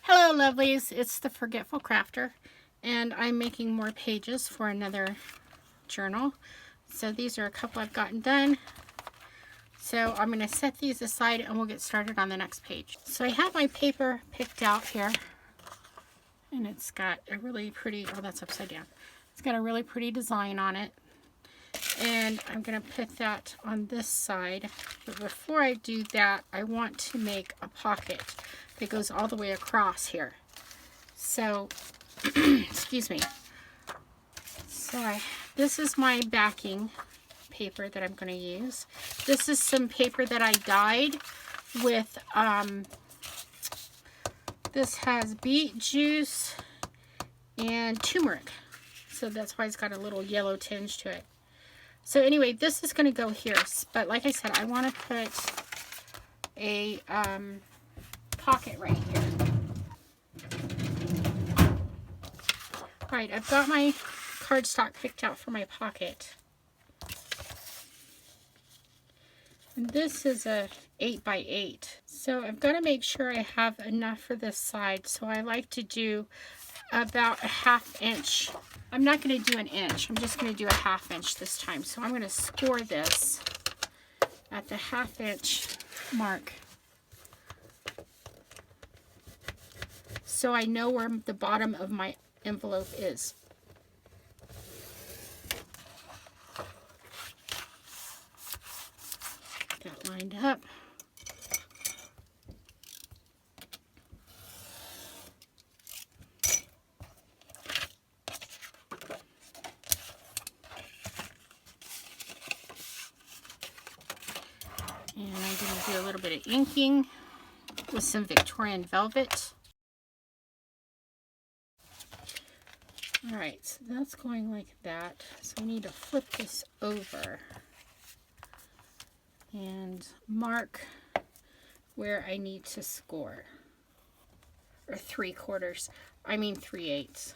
Hello lovelies, it's the Forgetful Crafter, and I'm making more pages for another journal. So these are a couple I've gotten done. So I'm going to set these aside and we'll get started on the next page. So I have my paper picked out here, and it's got a really pretty, oh that's upside down. It's got a really pretty design on it. And I'm going to put that on this side. But before I do that, I want to make a pocket that goes all the way across here. So, excuse me. So this is my backing paper that I'm going to use. This is some paper that I dyed with, this has beet juice and turmeric. So that's why it's got a little yellow tinge to it. So anyway, this is going to go here. But like I said, I want to put a pocket right here. Alright, I've got my cardstock picked out for my pocket. And this is a 8x8. So I've got to make sure I have enough for this side. So I like to do about a 1/2 inch. I'm not going to do an inch. I'm just going to do a 1/2 inch this time. So I'm going to score this at the 1/2 inch mark, so I know where the bottom of my envelope is. Get that lined up. And I'm going to do a little bit of inking with some Victorian velvet. Alright, so that's going like that. So I need to flip this over and mark where I need to score. Or 3/4. I mean 3/8.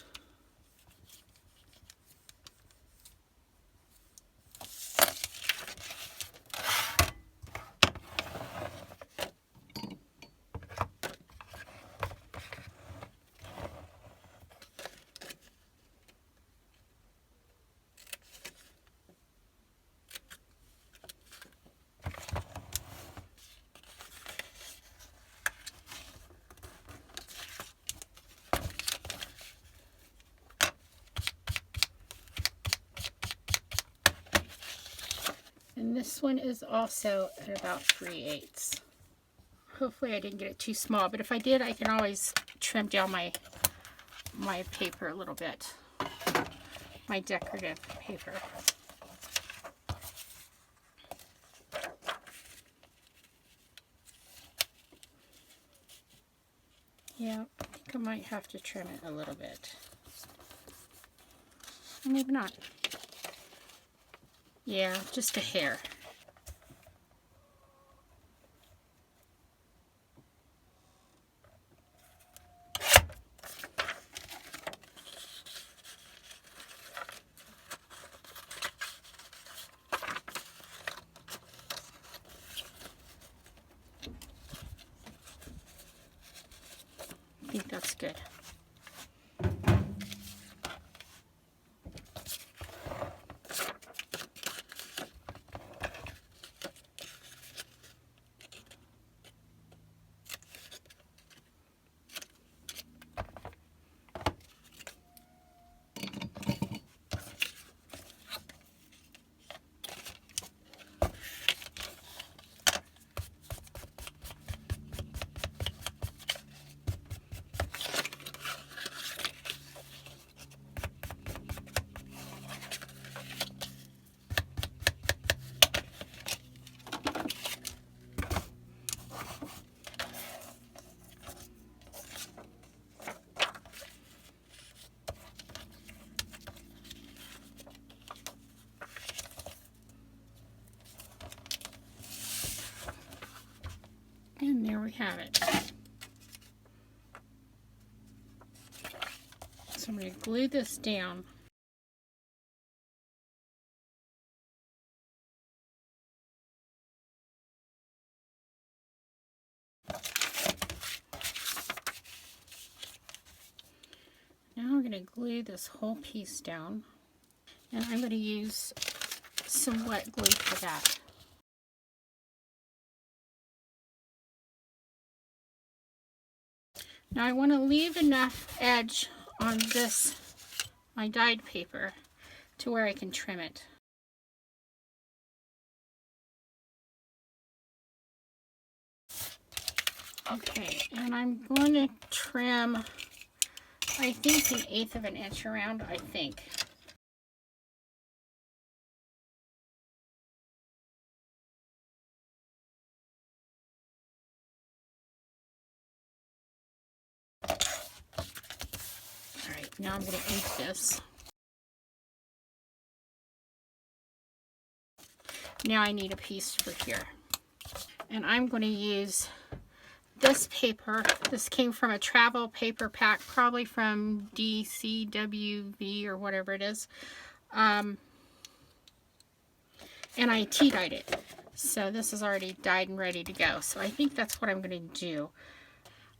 And this one is also at about 3/8. Hopefully I didn't get it too small, but if I did, I can always trim down my paper a little bit. My decorative paper. Yeah, I think I might have to trim it a little bit. Or maybe not. Yeah, just a hair. I think that's good. And there we have it. So I'm going to glue this down. going to glue this whole piece down, and I'm going to use some wet glue for that. Now I want to leave enough edge on this, my dyed paper, to where I can trim it. Okay, and I'm going to trim, I think, 1/8 of an inch around, I think. Alright, now I'm going to ink this. Now I need a piece for here. And I'm going to use this paper. This came from a travel paper pack, probably from DCWV or whatever it is. And I tea dyed it. So this is already dyed and ready to go. So I think that's what I'm going to do.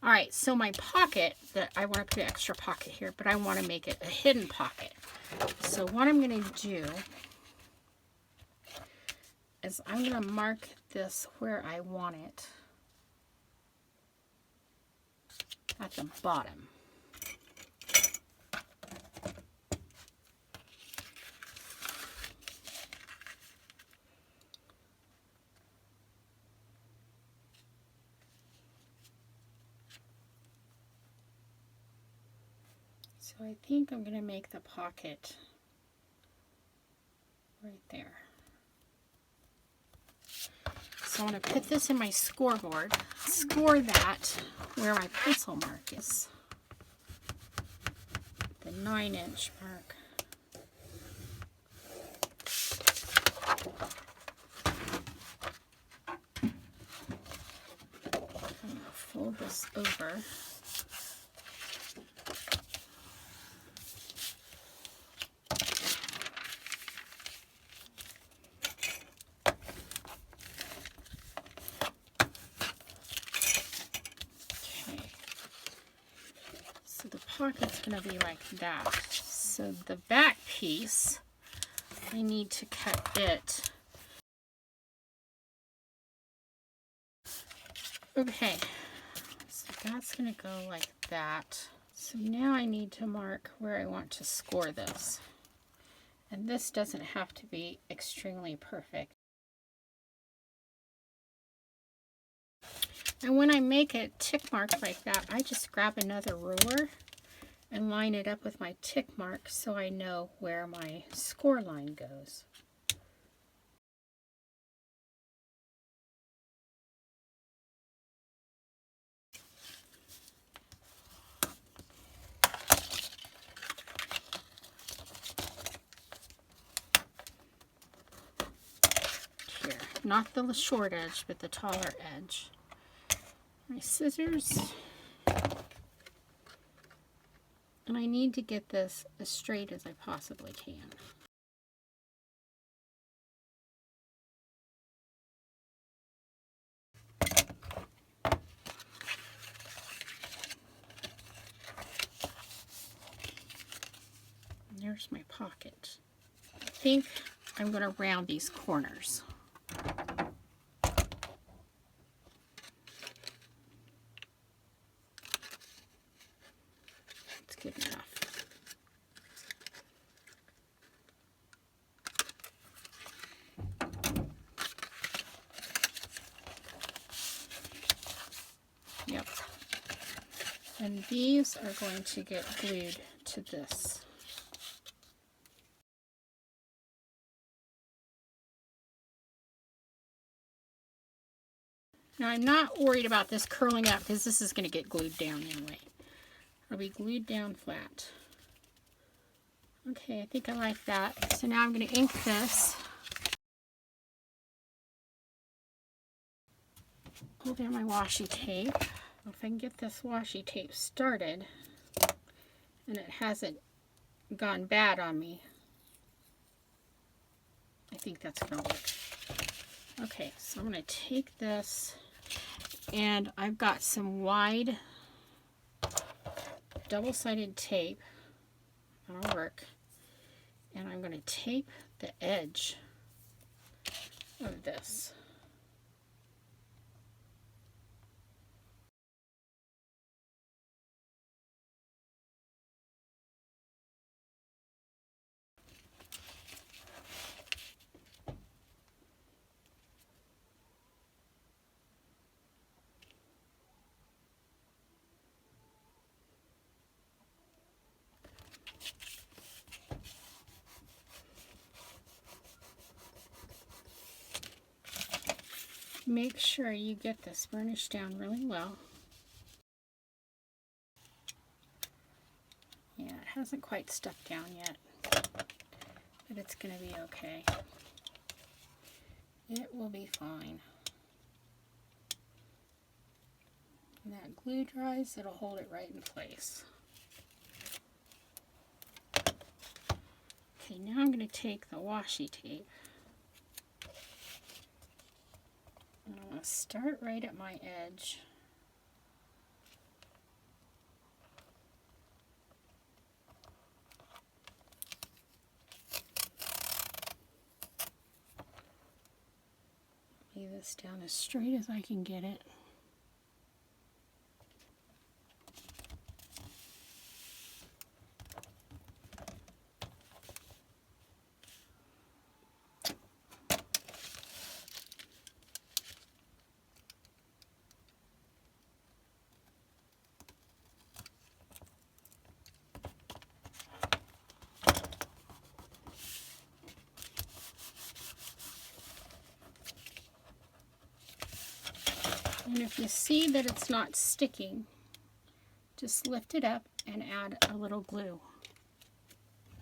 Alright, so my pocket, that I want to put an extra pocket here, but I want to make it a hidden pocket. So what I'm going to do is I'm going to mark this where I want it at the bottom. So I think I'm going to make the pocket right there. So I'm going to put this in my scoreboard, score that where my pencil mark is, the 9-inch mark. I'm going to fold this over. Pocket's going to be like that. So the back piece, I need to cut it. Okay, so that's going to go like that. So now I need to mark where I want to score this. And this doesn't have to be extremely perfect. And when I make a tick mark like that, I just grab another ruler and line it up with my tick mark so I know where my score line goes. Here, not the short edge, but the taller edge. My scissors. And I need to get this as straight as I possibly can. And there's my pocket. I think I'm going to round these corners. It's good enough. Yep. And these are going to get glued to this. Now I'm not worried about this curling up because this is going to get glued down anyway. It'll be glued down flat. Okay, I think I like that. So now I'm going to ink this. Pull down my washi tape. If I can get this washi tape started and it hasn't gone bad on me, I think that's going to work. Okay, so I'm going to take this, and I've got some wide double-sided tape. That'll work. And I'm going to tape the edge of this. Make sure you get this burnished down really well. Yeah, it hasn't quite stuck down yet, but it's going to be okay. It will be fine. When that glue dries, it'll hold it right in place. Okay, now I'm going to take the washi tape. I'm going to start right at my edge. Lay this down as straight as I can get it. And if you see that it's not sticking, just lift it up and add a little glue.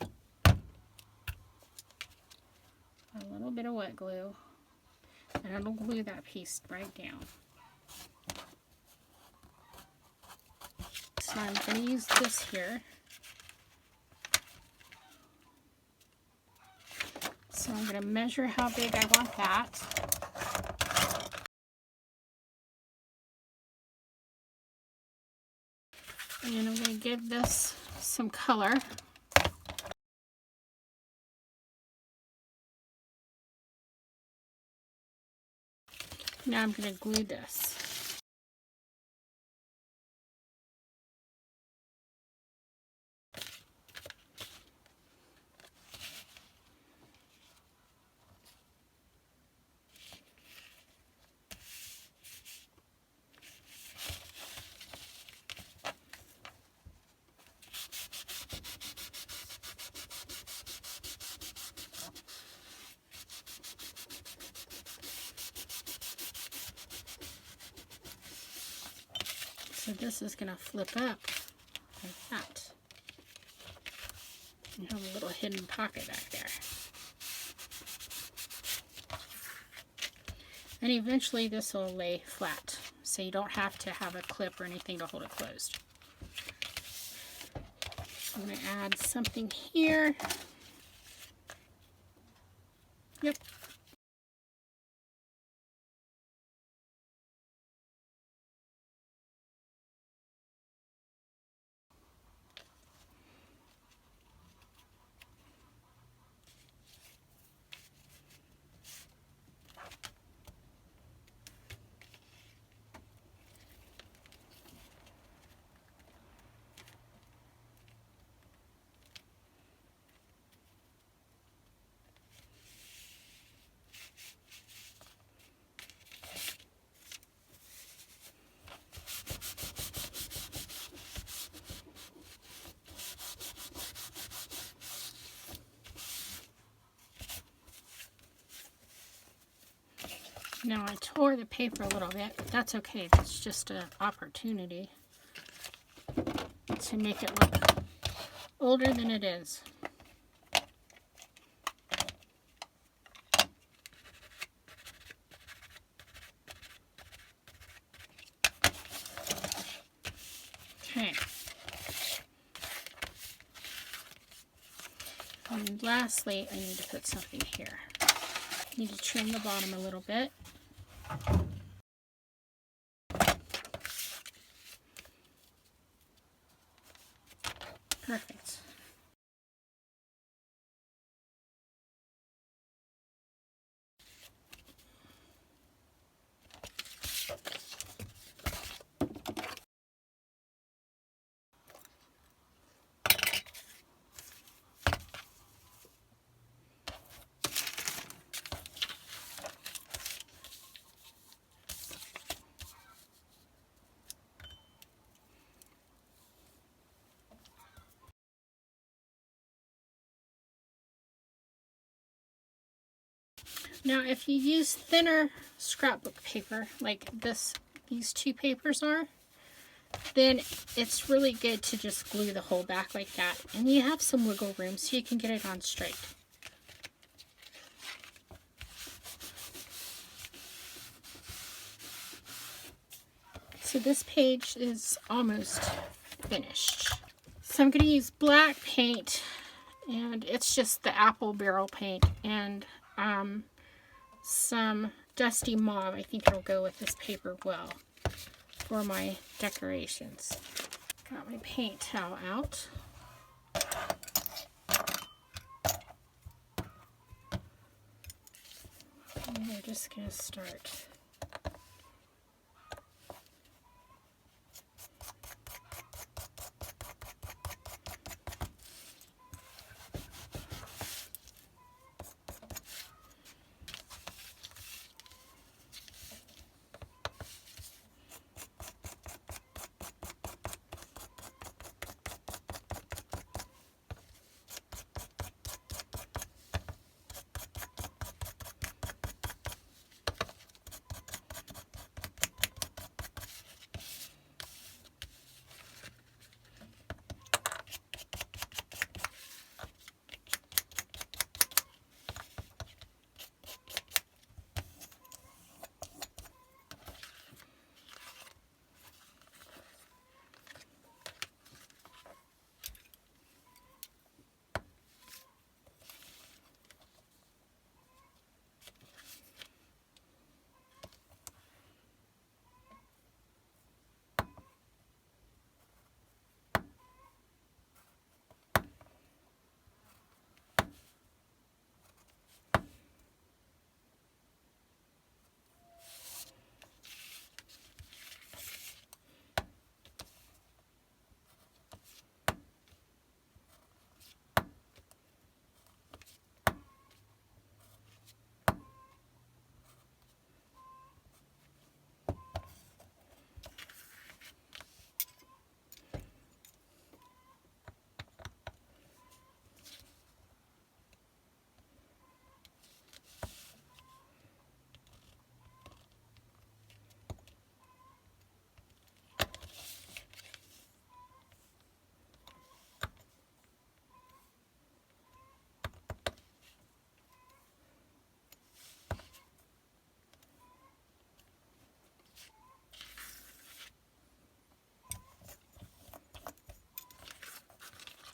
A little bit of wet glue, and it'll glue that piece right down. So I'm going to use this here. So I'm going to measure how big I want that. And I'm going to give this some color. Now I'm going to glue this. So this is going to flip up like that. You have a little hidden pocket back there. And eventually this will lay flat, so you don't have to have a clip or anything to hold it closed. I'm going to add something here. Yep. Now I tore the paper a little bit, but that's okay. That's just an opportunity to make it look older than it is. Okay. And lastly, I need to put something here. I need to trim the bottom a little bit. Perfect. Now, if you use thinner scrapbook paper, like these two papers are, then it's really good to just glue the whole back like that. And you have some wiggle room so you can get it on straight. So this page is almost finished. So I'm going to use black paint, and it's just the apple barrel paint, and some dusty mauve. I think it'll go with this paper well for my decorations. Got my paint towel out. And we're just going to start.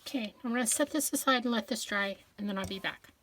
Okay, I'm going to set this aside and let this dry, and then I'll be back.